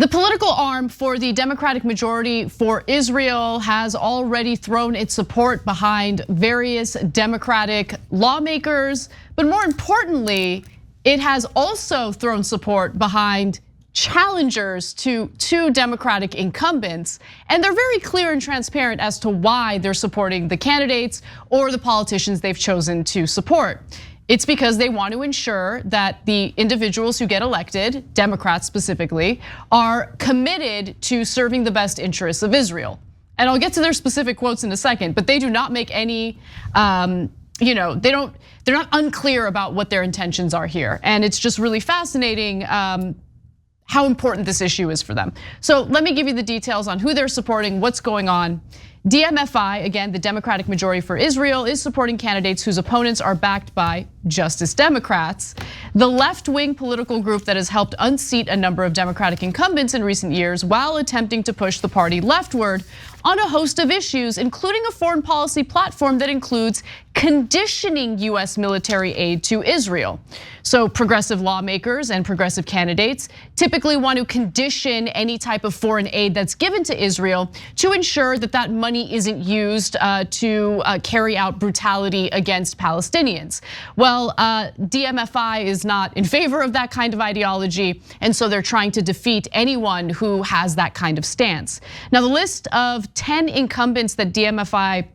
The political arm for the Democratic majority for Israel has already thrown its support behind various Democratic lawmakers, but more importantly, it has also thrown support behind challengers to two Democratic incumbents, and they're very clear and transparent as to why they're supporting the candidates or the politicians they've chosen to support. It's because they want to ensure that the individuals who get elected, Democrats specifically, are committed to serving the best interests of Israel. And I'll get to their specific quotes in a second, but they do not make any, they're not unclear about what their intentions are here. And it's just really fascinating how important this issue is for them. So let me give you the details on who they're supporting, what's going on. DMFI, again, the Democratic majority for Israel, is supporting candidates whose opponents are backed by Justice Democrats. The left-wing political group that has helped unseat a number of Democratic incumbents in recent years while attempting to push the party leftward on a host of issues, including a foreign policy platform that includes conditioning US military aid to Israel. So progressive lawmakers and progressive candidates typically want to condition any type of foreign aid that's given to Israel to ensure that that money isn't used to carry out brutality against Palestinians. Well, DMFI is not in favor of that kind of ideology, and so they're trying to defeat anyone who has that kind of stance. Now, the list of 10 incumbents that DMFI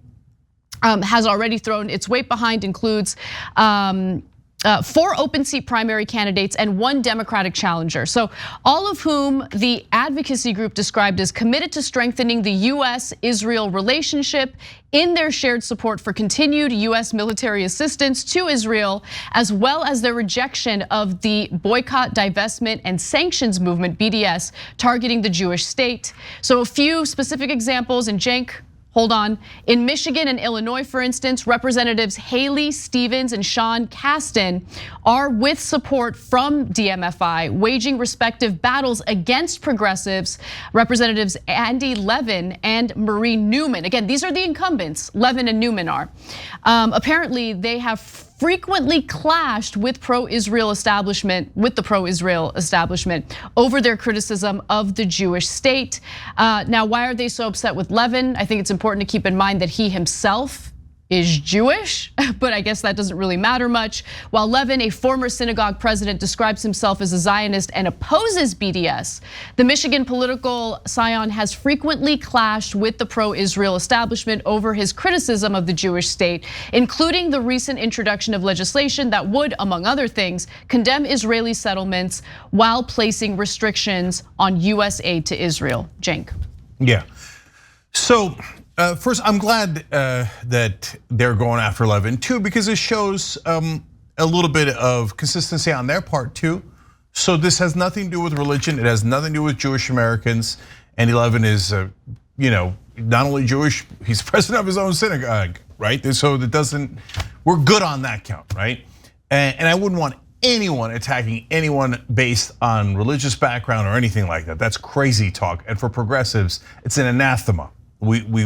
has already thrown its weight behind includes 4 open seat primary candidates and 1 Democratic challenger. So all of whom the advocacy group described as committed to strengthening the U.S. Israel relationship in their shared support for continued US military assistance to Israel, as well as their rejection of the Boycott, Divestment and Sanctions movement, BDS, targeting the Jewish state. So a few specific examples, and Cenk, hold on. In Michigan and Illinois, for instance, Representatives Haley Stevens and Sean Casten are with support from DMFI, waging respective battles against progressives. Representatives Andy Levin and Marie Newman. Again, these are the incumbents, Levin and Newman are. Apparently, they have frequently clashed with the pro-Israel establishment over their criticism of the Jewish state. Now, why are they so upset with Levin? I think it's important to keep in mind that he himself is Jewish, but I guess that doesn't really matter much. While Levin, a former synagogue president, describes himself as a Zionist and opposes BDS, the Michigan political scion has frequently clashed with the pro-Israel establishment over his criticism of the Jewish state, including the recent introduction of legislation that would, among other things, condemn Israeli settlements while placing restrictions on US aid to Israel. Cenk. Yeah, so first, I'm glad that they're going after Levin too, because it shows a little bit of consistency on their part too. So this has nothing to do with religion. It has nothing to do with Jewish Americans. Andy Levin is, not only Jewish, he's president of his own synagogue, right? So that doesn't, we're good on that count, right? And I wouldn't want anyone attacking anyone based on religious background or anything like that. That's crazy talk. And for progressives, it's an anathema. We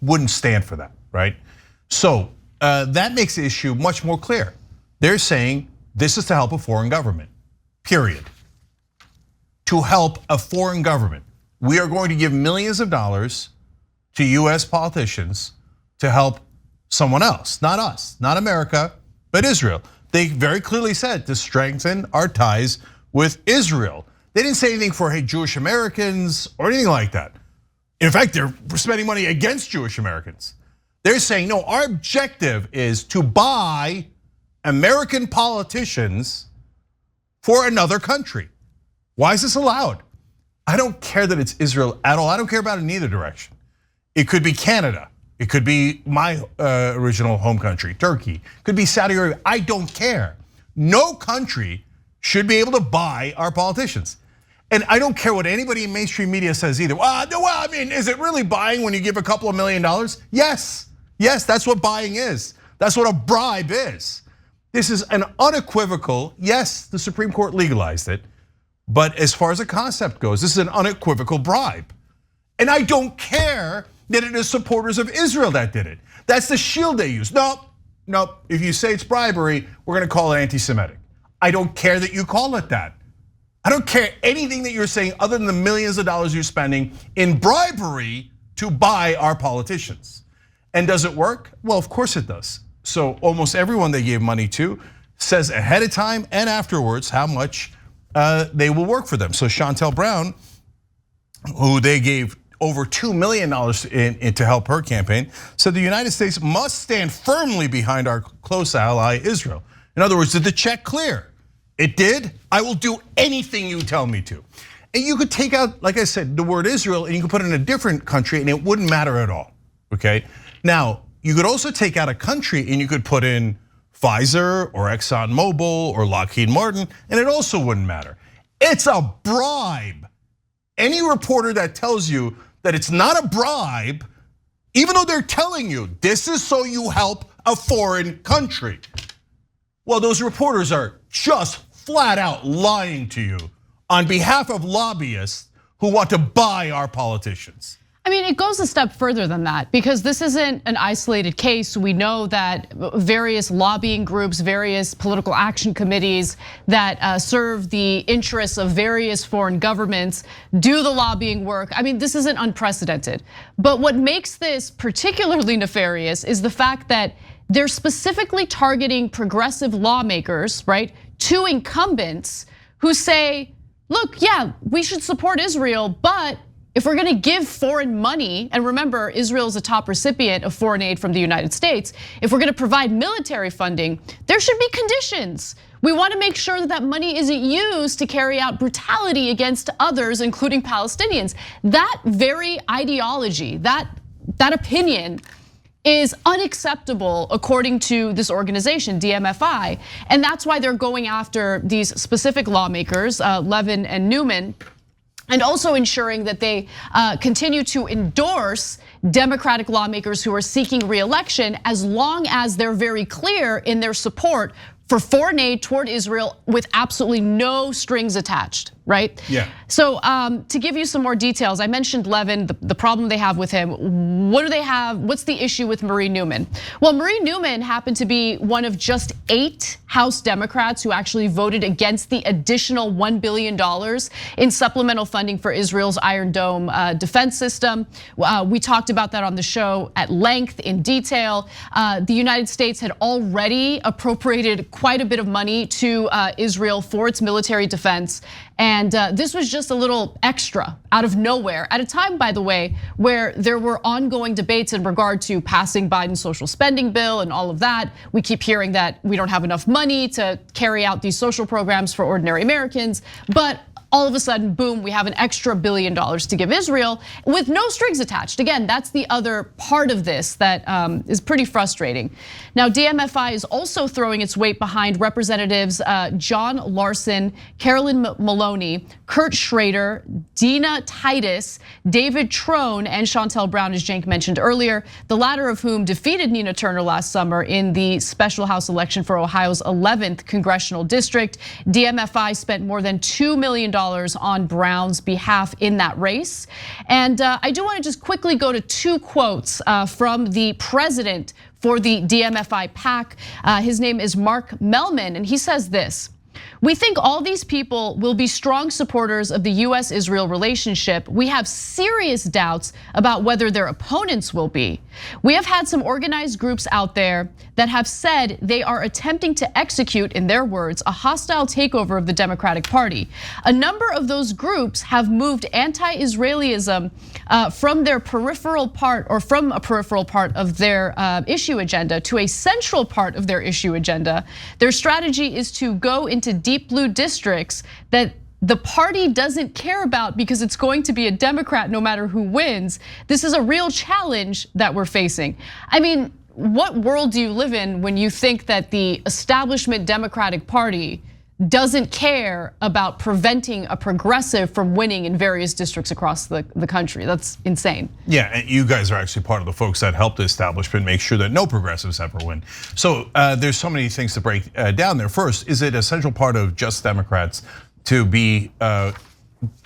wouldn't stand for that, right? So that makes the issue much more clear. They're saying this is to help a foreign government, period. To help a foreign government. We are going to give millions of dollars to US politicians to help someone else, not us, not America, but Israel. They very clearly said to strengthen our ties with Israel. They didn't say anything for, hey, Jewish Americans or anything like that. In fact, they're spending money against Jewish Americans. They're saying, no, our objective is to buy American politicians for another country. Why is this allowed? I don't care that it's Israel at all. I don't care about it in either direction. It could be Canada. It could be my original home country, Turkey. It could be Saudi Arabia. I don't care. No country should be able to buy our politicians. And I don't care what anybody in mainstream media says either. I mean, is it really buying when you give a couple of $1 million? Yes, that's what buying is. That's what a bribe is. This is an unequivocal, yes, the Supreme Court legalized it, but as far as the concept goes, this is an unequivocal bribe. And I don't care that it is supporters of Israel that did it. That's the shield they use. No, if you say it's bribery, we're gonna call it anti-Semitic. I don't care that you call it that. I don't care anything that you're saying other than the millions of dollars you're spending in bribery to buy our politicians. And does it work? Well, of course it does. So almost everyone they gave money to says ahead of time and afterwards how much they will work for them. So Chantel Brown, who they gave over $2 million to help her campaign, said the United States must stand firmly behind our close ally, Israel. In other words, did the check clear? It did. I will do anything you tell me to. And you could take out, like I said, the word Israel and you could put it in a different country and it wouldn't matter at all, okay? Now, you could also take out a country and you could put in Pfizer or ExxonMobil or Lockheed Martin and it also wouldn't matter. It's a bribe. Any reporter that tells you that it's not a bribe, even though they're telling you this is so you help a foreign country, well, those reporters are just flat out lying to you on behalf of lobbyists who want to buy our politicians. I mean, it goes a step further than that because this isn't an isolated case. We know that various lobbying groups, various political action committees that serve the interests of various foreign governments do the lobbying work. I mean, this isn't unprecedented. But what makes this particularly nefarious is the fact that they're specifically targeting progressive lawmakers, right, to incumbents who say, look, yeah, we should support Israel, but if we're gonna give foreign money, and remember, Israel is a top recipient of foreign aid from the United States, if we're gonna provide military funding, there should be conditions. We wanna make sure that that money isn't used to carry out brutality against others, including Palestinians. That very ideology, that opinion is unacceptable according to this organization, DMFI. And that's why they're going after these specific lawmakers, Levin and Newman, and also ensuring that they continue to endorse Democratic lawmakers who are seeking re-election as long as they're very clear in their support for foreign aid toward Israel with absolutely no strings attached, right? Yeah. So to give you some more details, I mentioned Levin, the problem they have with him. What do they have? What's the issue with Marie Newman? Well, Marie Newman happened to be one of just 8 House Democrats who actually voted against the additional $1 billion in supplemental funding for Israel's Iron Dome defense system. We talked about that on the show at length in detail. The United States had already appropriated quite a bit of money to Israel for its military defense. And this was just a little extra out of nowhere at a time, by the way, where there were ongoing debates in regard to passing Biden's social spending bill and all of that. We keep hearing that we don't have enough money to carry out these social programs for ordinary Americans, but all of a sudden, boom, we have an extra $1 billion to give Israel with no strings attached. Again, that's the other part of this that is pretty frustrating. Now, DMFI is also throwing its weight behind Representatives John Larson, Carolyn Maloney, Kurt Schrader, Dina Titus, David Trone, and Chantel Brown, as Cenk mentioned earlier, the latter of whom defeated Nina Turner last summer in the special House election for Ohio's 11th congressional district. DMFI spent more than $2 million on Brown's behalf in that race. And I do want to just quickly go to 2 quotes from the president for the DMFI PAC. His name is Mark Melman, and he says this: "We think all these people will be strong supporters of the U.S. Israel relationship. We have serious doubts about whether their opponents will be. We have had some organized groups out there that have said they are attempting to execute, in their words, a hostile takeover of the Democratic Party. A number of those groups have moved anti-Israelism from their peripheral part, or from a peripheral part of their issue agenda to a central part of their issue agenda. Their strategy is to go into deep blue districts that the party doesn't care about because it's going to be a Democrat no matter who wins. This is a real challenge that we're facing." I mean, what world do you live in when you think that the establishment Democratic Party doesn't care about preventing a progressive from winning in various districts across the country? That's insane. Yeah, and you guys are actually part of the folks that helped the establishment make sure that no progressives ever win. So there's so many things to break down there. First, is it a central part of Just Democrats to be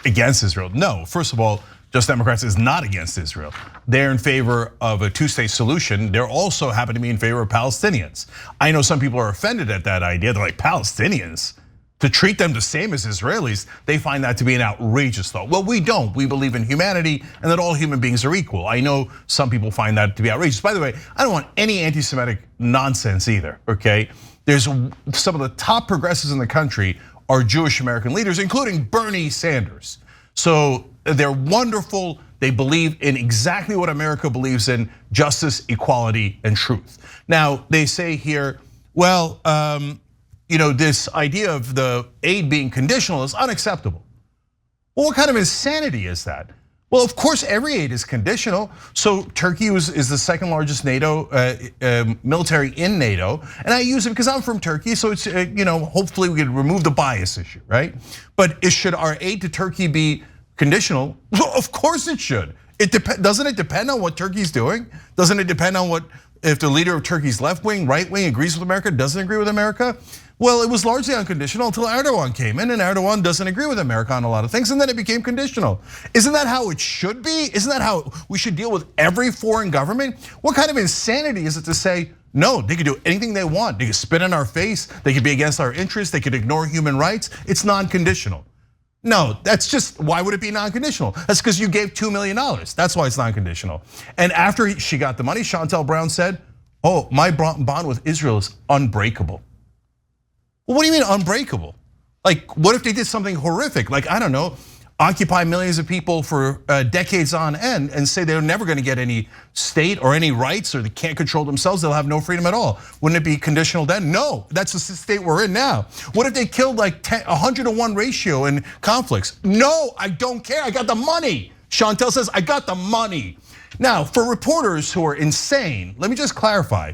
against Israel? No, first of all, Just Democrats is not against Israel. They're in favor of a 2-state solution. They're also happen to be in favor of Palestinians. I know some people are offended at that idea. They're like, Palestinians? to treat them the same as Israelis, they find that to be an outrageous thought. Well, we don't. We believe in humanity and that all human beings are equal. I know some people find that to be outrageous. By the way, I don't want any anti-Semitic nonsense either, okay? There's some of the top progressives in the country are Jewish American leaders, including Bernie Sanders. So they're wonderful. They believe in exactly what America believes in: justice, equality, and truth. Now, they say here, well, this idea of the aid being conditional is unacceptable. Well, what kind of insanity is that? Well, of course, every aid is conditional. So Turkey is the second largest NATO military in NATO, and I use it because I'm from Turkey. So it's hopefully we can remove the bias issue, right? But should our aid to Turkey be conditional? Well, of course it should. Doesn't it depend on what Turkey's doing? Doesn't it depend on if the leader of Turkey's left wing, right wing agrees with America, doesn't agree with America? Well, it was largely unconditional until Erdogan came in, and Erdogan doesn't agree with America on a lot of things, and then it became conditional. Isn't that how it should be? Isn't that how we should deal with every foreign government? What kind of insanity is it to say, no, they could do anything they want. They could spit in our face, they could be against our interests, they could ignore human rights. It's non-conditional. No, that's just, why would it be non-conditional? That's because you gave $2 million. That's why it's non-conditional. And after she got the money, Chantel Brown said, oh, my bond with Israel is unbreakable. Well, what do you mean unbreakable? Like, what if they did something horrific? Like, I don't know, occupy millions of people for decades on end and say they're never gonna get any state or any rights, or they can't control themselves, they'll have no freedom at all. Wouldn't it be conditional then? No, that's the state we're in now. What if they killed like 100-to-1 ratio in conflicts? No, I don't care, I got the money. Chantel says, I got the money. Now, for reporters who are insane, let me just clarify.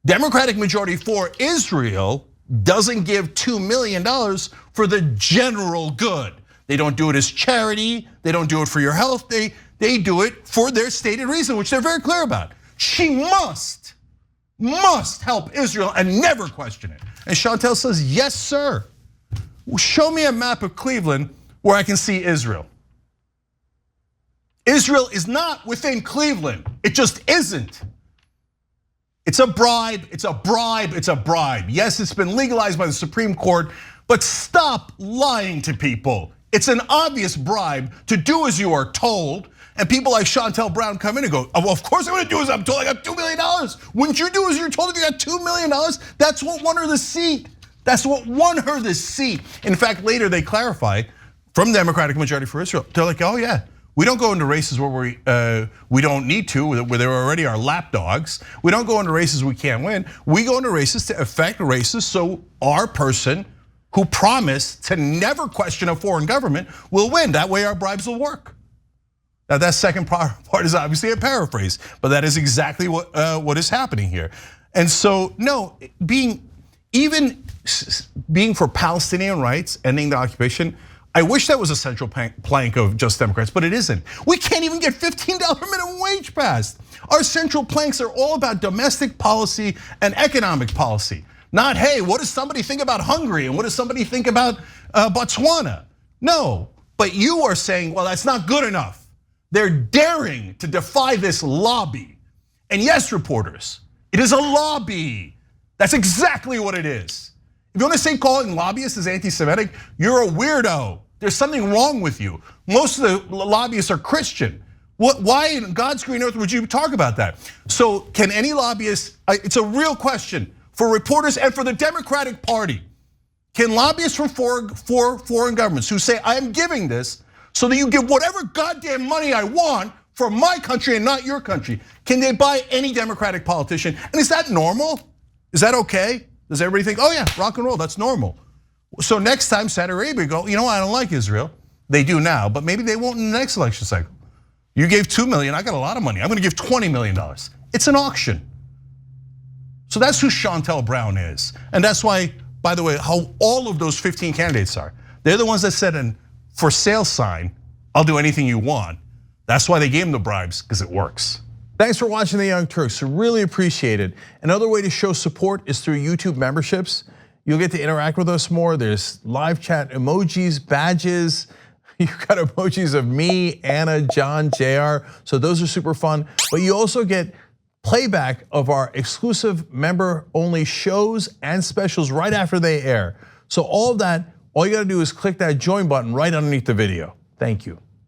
Democratic majority for Israel doesn't give $2 million for the general good. They don't do it as charity, they don't do it for your health, they do it for their stated reason, which they're very clear about. She must help Israel and never question it. And Chantel says, yes, sir. Show me a map of Cleveland where I can see Israel. Israel is not within Cleveland, it just isn't. It's a bribe, it's a bribe, it's a bribe. Yes, it's been legalized by the Supreme Court, but stop lying to people. It's an obvious bribe to do as you are told, and people like Chantel Brown come in and go, oh, well, of course I'm gonna do as I'm told, I got $2 million. Wouldn't you do as you're told if you got $2 million? That's what won her the seat. That's what won her the seat. In fact, later they clarify from Democratic majority for Israel. They're like, oh yeah, we don't go into races where we don't need to, where there already are lapdogs. We don't go into races we can't win. We go into races to affect races so our person who promised to never question a foreign government will win. That way our bribes will work. Now that second part is obviously a paraphrase, but that is exactly what is happening here. And so no, being for Palestinian rights, ending the occupation, I wish that was a central plank of Just Democrats, but it isn't. We can't even get $15 minimum wage passed. Our central planks are all about domestic policy and economic policy. Not, hey, what does somebody think about Hungary and what does somebody think about Botswana? No, but you are saying, well, that's not good enough. They're daring to defy this lobby. And yes, reporters, it is a lobby. That's exactly what it is. If you want to say calling lobbyists as anti-Semitic, you're a weirdo. There's something wrong with you. Most of the lobbyists are Christian. Why in God's green earth would you talk about that? So can any lobbyist, it's a real question for reporters and for the Democratic Party. Can lobbyists from foreign governments who say, I am giving this so that you give whatever goddamn money I want for my country and not your country, can they buy any Democratic politician? And is that normal? Is that okay? Does everybody think, oh yeah, rock and roll, that's normal? So next time Saudi Arabia go, you know what, I don't like Israel. They do now, but maybe they won't in the next election cycle. You gave 2 million, I got a lot of money. I'm gonna give $20 million. It's an auction. So that's who Chantel Brown is. And that's why, by the way, how all of those 15 candidates are. They're the ones that said in for sale sign, I'll do anything you want. That's why they gave them the bribes, because it works. Thanks for watching The Young Turks, really appreciate it. Another way to show support is through YouTube memberships. You'll get to interact with us more. There's live chat emojis, badges. You've got emojis of me, Anna, John, JR. So those are super fun. But you also get playback of our exclusive member-only shows and specials right after they air. So all of that, all you gotta do is click that join button right underneath the video. Thank you.